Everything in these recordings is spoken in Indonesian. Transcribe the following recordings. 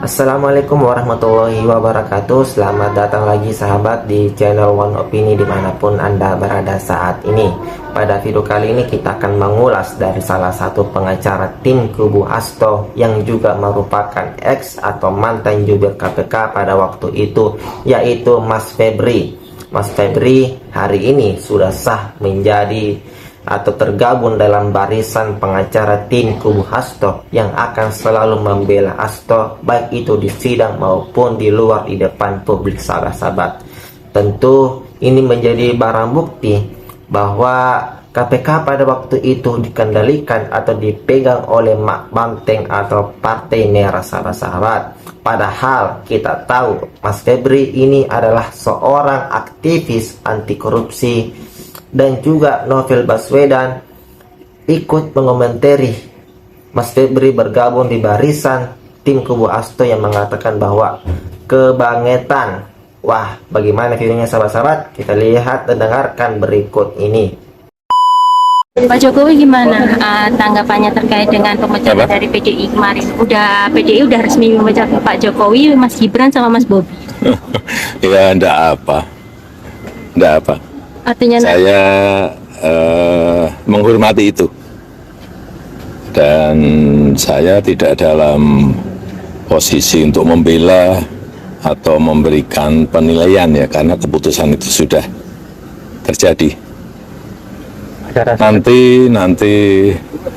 Assalamualaikum warahmatullahi wabarakatuh. Selamat datang lagi sahabat di channel One Opini dimanapun Anda berada saat ini. Pada video kali ini kita akan mengulas dari salah satu pengacara tim kubu Hasto yang juga merupakan ex atau mantan jubir KPK pada waktu itu, yaitu Mas Febri. Mas Febri hari ini sudah sah menjadi atau tergabung dalam barisan pengacara tim kubu Hasto yang akan selalu membela Hasto baik itu di sidang maupun di luar di depan publik sahabat-sahabat. Tentu ini menjadi barang bukti bahwa KPK pada waktu itu dikendalikan atau dipegang oleh Mak Banteng atau Partai Merah sahabat-sahabat. Padahal kita tahu Mas Febri ini adalah seorang aktivis anti korupsi, dan juga Novel Baswedan ikut mengomentari Mas Febri bergabung di barisan tim kubu Hasto yang mengatakan bahwa kebangetan. Wah, bagaimana videonya sahabat-sahabat? Kita lihat dan dengarkan berikut ini. Pak Jokowi gimana tanggapannya terkait dengan pemecatan dari PDI kemarin? PDI udah resmi memecat Pak Jokowi, Mas Gibran sama Mas Bobi. Ya enggak apa. Artinya saya menghormati itu, dan saya tidak dalam posisi untuk membela atau memberikan penilaian ya, karena keputusan itu sudah terjadi. Nanti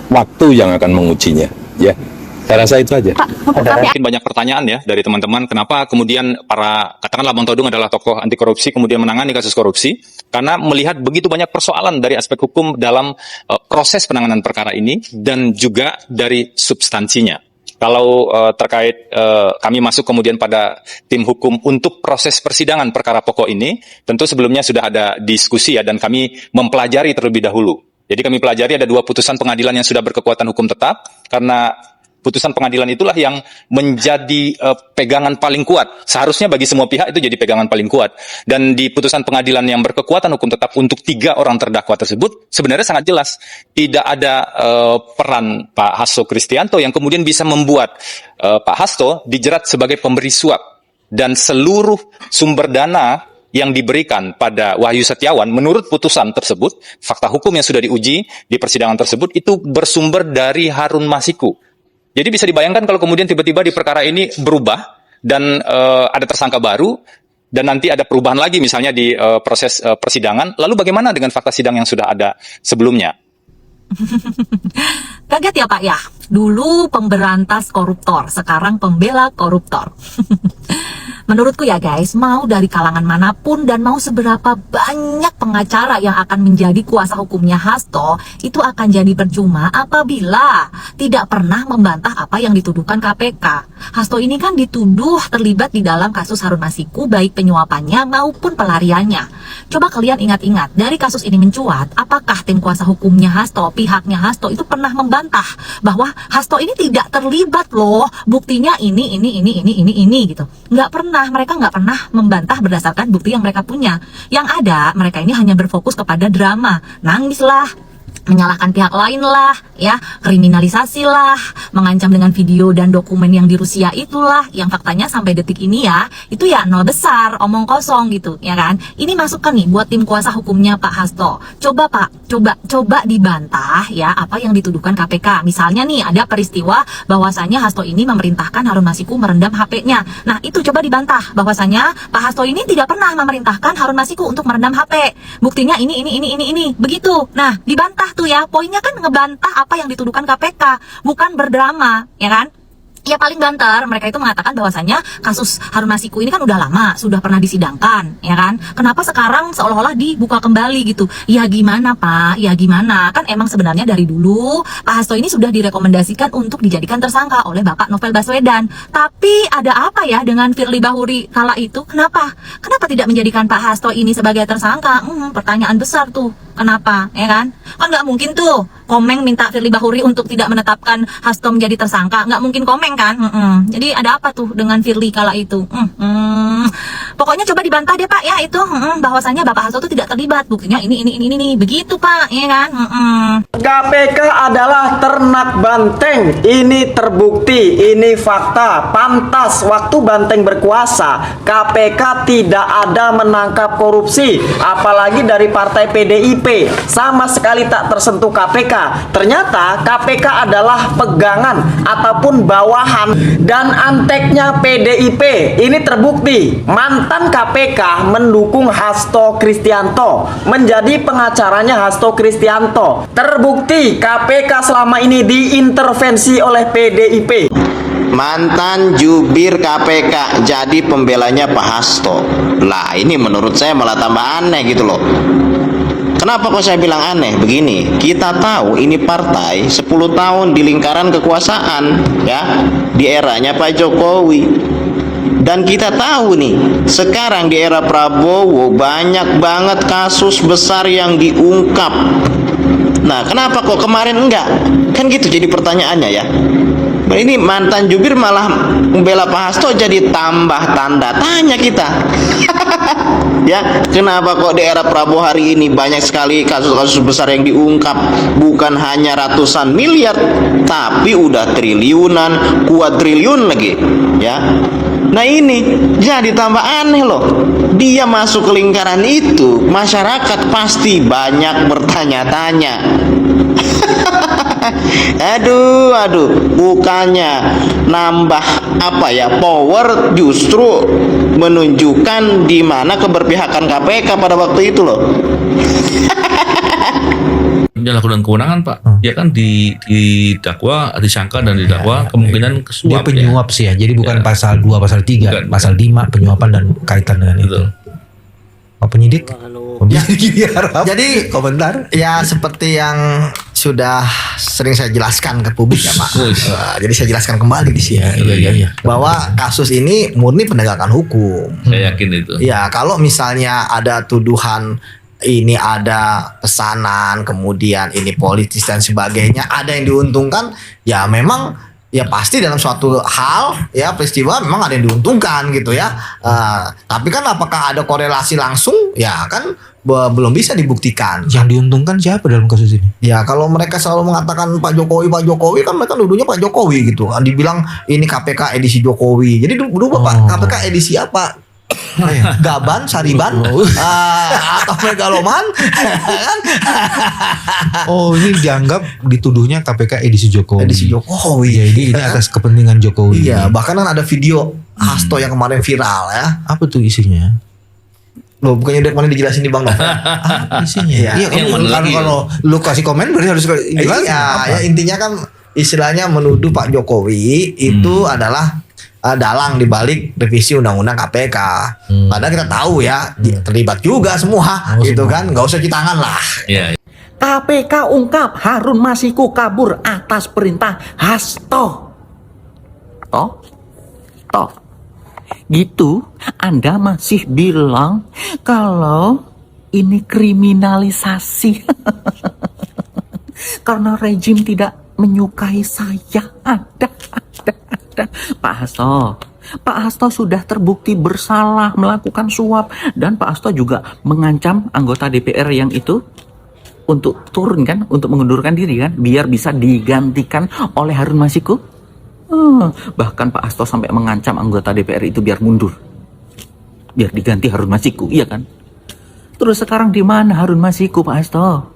waktu yang akan mengujinya, ya. Saya rasa itu aja. Mungkin banyak pertanyaan ya dari teman-teman, kenapa kemudian katakanlah Bang Todung adalah tokoh anti korupsi kemudian menangani kasus korupsi, karena melihat begitu banyak persoalan dari aspek hukum dalam proses penanganan perkara ini dan juga dari substansinya. Kalau terkait kami masuk kemudian pada tim hukum untuk proses persidangan perkara pokok ini, tentu sebelumnya sudah ada diskusi ya, dan kami mempelajari terlebih dahulu. Jadi kami pelajari ada 2 putusan pengadilan yang sudah berkekuatan hukum tetap, karena putusan pengadilan itulah yang menjadi pegangan paling kuat. Seharusnya bagi semua pihak itu jadi pegangan paling kuat. Dan di putusan pengadilan yang berkekuatan hukum tetap untuk 3 orang terdakwa tersebut, sebenarnya sangat jelas. Tidak ada peran Pak Hasto Kristianto yang kemudian bisa membuat Pak Hasto dijerat sebagai pemberi suap. Dan seluruh sumber dana yang diberikan pada Wahyu Setiawan menurut putusan tersebut, fakta hukum yang sudah diuji di persidangan tersebut itu bersumber dari Harun Masiku. Jadi bisa dibayangkan kalau kemudian tiba-tiba di perkara ini berubah dan ada tersangka baru dan nanti ada perubahan lagi misalnya di proses persidangan, lalu bagaimana dengan fakta sidang yang sudah ada sebelumnya? Kaget ya Pak ya? Dulu pemberantas koruptor, sekarang pembela koruptor. Menurutku ya guys, mau dari kalangan manapun dan mau seberapa banyak pengacara yang akan menjadi kuasa hukumnya Hasto, itu akan jadi percuma apabila tidak pernah membantah apa yang dituduhkan KPK. Hasto ini kan dituduh terlibat di dalam kasus Harun Masiku, baik penyuapannya maupun pelariannya. Coba kalian ingat-ingat, dari kasus ini mencuat, apakah tim kuasa hukumnya Hasto, pihaknya Hasto itu pernah membantah bahwa Hasto ini tidak terlibat loh, buktinya ini gitu. Nggak pernah. Mereka nggak pernah membantah berdasarkan bukti yang mereka punya. Yang ada, mereka ini hanya berfokus kepada drama. Nangislah, menyalahkan pihak lain lah, ya, kriminalisasi lah, mengancam dengan video dan dokumen yang di Rusia itulah, yang faktanya sampai detik ini ya, itu ya nol besar, omong kosong gitu, ya kan? Ini masukan nih buat tim kuasa hukumnya Pak Hasto. Coba Pak, coba dibantah ya apa yang dituduhkan KPK. Misalnya nih ada peristiwa bahwasanya Hasto ini memerintahkan Harun Masiku merendam HP-nya. Nah itu coba dibantah bahwasanya Pak Hasto ini tidak pernah memerintahkan Harun Masiku untuk merendam HP. Buktinya ini, begitu. Nah dibantah tuh ya, poinnya kan ngebantah apa yang dituduhkan KPK, bukan berdrama, ya kan? Ya paling banter, mereka itu mengatakan bahwasannya kasus Harun Masiku ini kan udah lama, sudah pernah disidangkan, ya kan? Kenapa sekarang seolah-olah dibuka kembali gitu? Ya gimana Pak, ya gimana? Kan emang sebenarnya dari dulu Pak Hasto ini sudah direkomendasikan untuk dijadikan tersangka oleh Bapak Novel Baswedan. Tapi ada apa ya dengan Firly Bahuri kala itu? Kenapa tidak menjadikan Pak Hasto ini sebagai tersangka? Pertanyaan besar tuh. Kenapa, ya kan? Kan nggak mungkin tuh Komeng minta Firly Bahuri untuk tidak menetapkan Hasto menjadi tersangka. Nggak mungkin Komeng Menteng kan. Jadi ada apa tuh dengan Firly kala itu? Pokoknya coba dibantah deh Pak ya itu, bahwasanya Bapak Hasto itu tidak terlibat. Buktinya ini begitu Pak, ya kan? KPK adalah ternak banteng. Ini terbukti, ini fakta. Pantas waktu banteng berkuasa, KPK tidak ada menangkap korupsi, apalagi dari partai PDIP. Sama sekali tak tersentuh KPK. Ternyata KPK adalah pegangan ataupun bawahan dan anteknya PDIP. Ini terbukti. Mantan KPK mendukung Hasto Kristianto, menjadi pengacaranya Hasto Kristianto. Terbukti KPK selama ini diintervensi oleh PDIP. Mantan jubir KPK jadi pembelanya Pak Hasto. Lah ini menurut saya malah tambah aneh gitu loh. Kenapa kok saya bilang aneh? Begini, kita tahu ini partai 10 tahun di lingkaran kekuasaan ya, di eranya Pak Jokowi. Dan kita tahu nih, sekarang di era Prabowo banyak banget kasus besar yang diungkap. Nah, kenapa kok kemarin enggak? Kan gitu jadi pertanyaannya ya. Ini mantan jubir malah membela Pak Hasto, jadi tambah tanda tanya kita. Ya, kenapa kok di era Prabowo hari ini banyak sekali kasus-kasus besar yang diungkap, bukan hanya ratusan miliar, tapi udah triliunan, kuadriliun lagi, ya. Nah ini jadi tambah aneh loh. Dia masuk ke lingkaran itu, masyarakat pasti banyak bertanya-tanya. Aduh, bukannya nambah apa ya, power, justru menunjukkan di mana keberpihakan KPK pada waktu itu loh. Penyalahgunaan kewenangan Pak, dia kan didakwa, disangka dan didakwa kemungkinan Dia kesuap. penyuap sih ya, jadi bukan pasal 2, pasal 3, Bukan. pasal 5 penyuapan dan kaitan dengan itu. Betul. Pak penyidik? Jadi komentar? ya seperti yang sudah sering saya jelaskan ke publik ya Pak. Jadi saya jelaskan kembali di sini Iya. bahwa kasus ini murni penegakan hukum. Saya yakin itu. Ya kalau misalnya ada tuduhan ini ada pesanan, kemudian ini politis dan sebagainya, ada yang diuntungkan, ya memang ya pasti dalam suatu hal ya peristiwa memang ada yang diuntungkan gitu ya. Tapi kan apakah ada korelasi langsung? Ya kan belum bisa dibuktikan. Yang diuntungkan siapa dalam kasus ini? Ya kalau mereka selalu mengatakan Pak Jokowi kan mereka nuduhnya Pak Jokowi gitu kan, dibilang ini KPK edisi Jokowi. Jadi dulu Pak KPK edisi apa? Gaban, Sariban, atau Megaloman kan? Oh ini dianggap dituduhnya KPK edisi Jokowi. Edisi Jokowi. Jadi ini atas kepentingan Jokowi. Iya, bahkan kan ada video Hasto yang kemarin viral ya. Apa tuh isinya? Loh, bukannya udah kemarin dijelasin di Bang Nova? Apa isinya? Iya, Kalau lu kasih komen berarti harus jelasin. Iya, ya intinya kan istilahnya menuduh Pak Jokowi itu adalah dalang dibalik revisi undang-undang KPK. Padahal kita tahu ya terlibat juga semua, gitu kan? Nggak usah cuci tangan lah. Iya. KPK ungkap Harun Masiku kabur atas perintah Hasto. Toh? Gitu, Anda masih bilang kalau ini kriminalisasi. Karena rejim tidak menyukai saya. Ada. Pak Hasto sudah terbukti bersalah melakukan suap, dan Pak Hasto juga mengancam anggota DPR yang itu untuk turun kan, untuk mengundurkan diri kan, biar bisa digantikan oleh Harun Masiku. Bahkan Pak Hasto sampai mengancam anggota DPR itu biar mundur, biar diganti Harun Masiku, iya kan? Terus sekarang di mana Harun Masiku, Pak Hasto?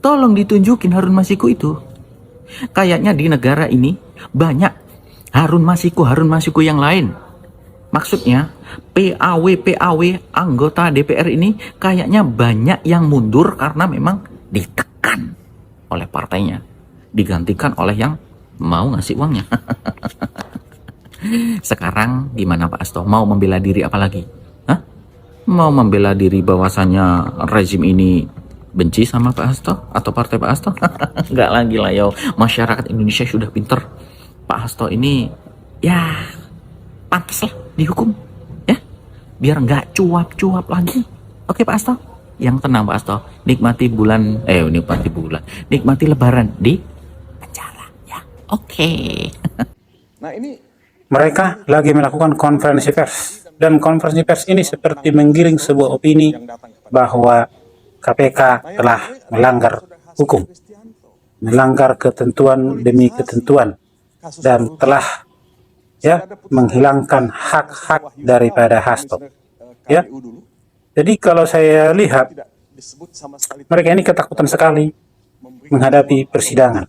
Tolong ditunjukin Harun Masiku itu. Kayaknya di negara ini banyak Harun Masiku yang lain. Maksudnya PAW anggota DPR ini kayaknya banyak yang mundur karena memang ditekan oleh partainya, digantikan oleh yang mau ngasih uangnya. Sekarang gimana Pak Hasto? Mau membela diri apa lagi? Hah? Mau membela diri bahwasannya rezim ini benci sama Pak Hasto atau partai Pak Hasto? Enggak lagi lah yo. Masyarakat Indonesia sudah pinter. Pak Hasto ini ya pantas lah dihukum ya, biar nggak cuap-cuap lagi. Oke Pak Hasto, yang tenang Pak Hasto, nikmati Lebaran di penjara ya. Oke. Mereka lagi melakukan konferensi pers, dan konferensi pers ini seperti menggiring sebuah opini bahwa KPK telah melanggar hukum, melanggar ketentuan demi ketentuan, dan telah menghilangkan hak-hak daripada Hasto. Ya, jadi kalau saya lihat mereka ini ketakutan sekali menghadapi persidangan.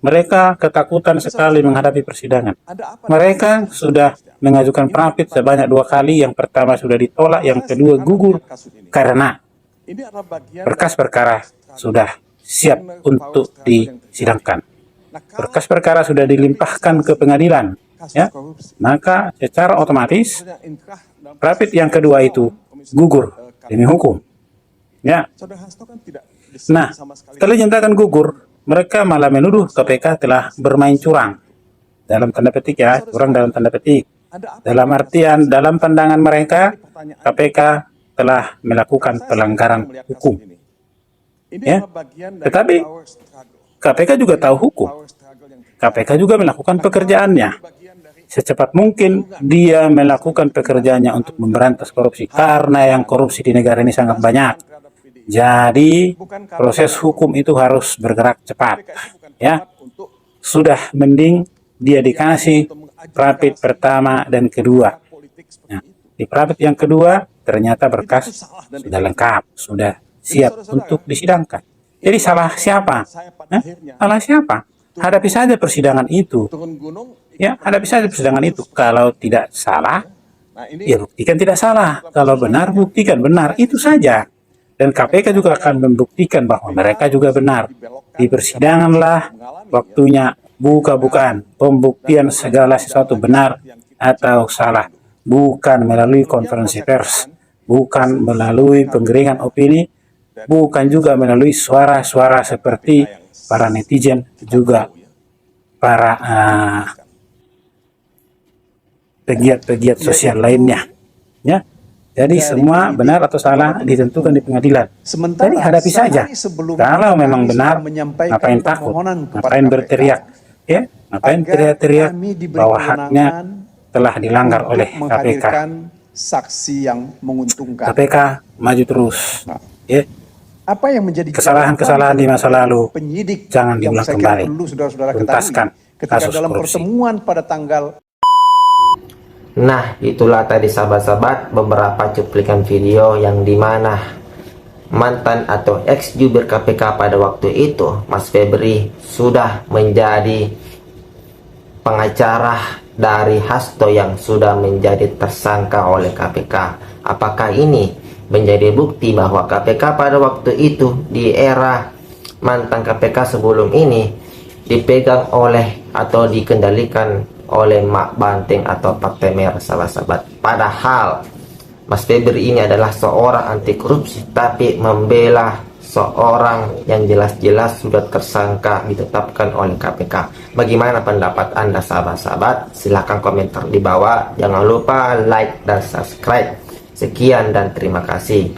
Mereka ketakutan sekali menghadapi persidangan. Mereka sudah mengajukan prapit sebanyak 2 kali. Yang pertama sudah ditolak, yang kedua gugur karena berkas perkara sudah siap untuk disidangkan. Berkas perkara sudah dilimpahkan ke pengadilan, ya. Maka secara otomatis prapit yang kedua itu gugur demi hukum. Ya. Nah, setelah dinyatakan gugur, mereka malah menuduh KPK telah bermain curang. Dalam tanda petik ya, curang dalam tanda petik. Dalam artian, dalam pandangan mereka, KPK telah melakukan pelanggaran hukum. Ya. Tetapi KPK juga tahu hukum. KPK juga melakukan pekerjaannya. Secepat mungkin dia melakukan pekerjaannya untuk memberantas korupsi. Karena yang korupsi di negara ini sangat banyak. Jadi proses hukum itu harus bergerak cepat, ya. Sudah mending dia dikasih prapit pertama dan kedua. Nah, di prapit yang kedua ternyata berkas sudah lengkap, sudah siap untuk disidangkan. Jadi salah siapa? Salah siapa? Hadapi saja persidangan itu. Ya, hadapi saja persidangan itu. Kalau tidak salah, ya buktikan tidak salah. Kalau benar, buktikan benar. Itu saja. Dan KPK juga akan membuktikan bahwa mereka juga benar. Di persidanganlah waktunya buka-bukaan, pembuktian segala sesuatu benar atau salah. Bukan melalui konferensi pers, bukan melalui penggiringan opini, bukan juga melalui suara-suara seperti para netizen, juga para pegiat-pegiat sosial lainnya. Ya. Jadi semua benar atau salah ditentukan di pengadilan. Jadi hadapi saja. Kalau memang benar, ngapain takut? Ngapain berteriak? Ya, ngapain teriak-teriak bahwa haknya telah dilanggar oleh KPK. Saksi yang menguntungkan. KPK maju terus. Ya. Apa yang menjadi kesalahan-kesalahan di masa lalu penyidik jangan diulang kembali. Tuntaskan ketika kasus dalam korupsi. pertemuan pada tanggal. Nah, itulah tadi sahabat-sahabat beberapa cuplikan video yang dimana mantan atau ex jubir KPK pada waktu itu, Mas Febri, sudah menjadi pengacara dari Hasto yang sudah menjadi tersangka oleh KPK. Apakah ini menjadi bukti bahwa KPK pada waktu itu di era mantan KPK sebelum ini dipegang oleh atau dikendalikan oleh Mak Banteng atau Partai Merah, sahabat-sahabat. Padahal Mas Febri ini adalah seorang anti korupsi, tapi membela seorang yang jelas-jelas sudah tersangka ditetapkan oleh KPK. Bagaimana pendapat Anda, sahabat-sahabat? Silahkan komentar di bawah. Jangan lupa like dan subscribe. Sekian dan terima kasih.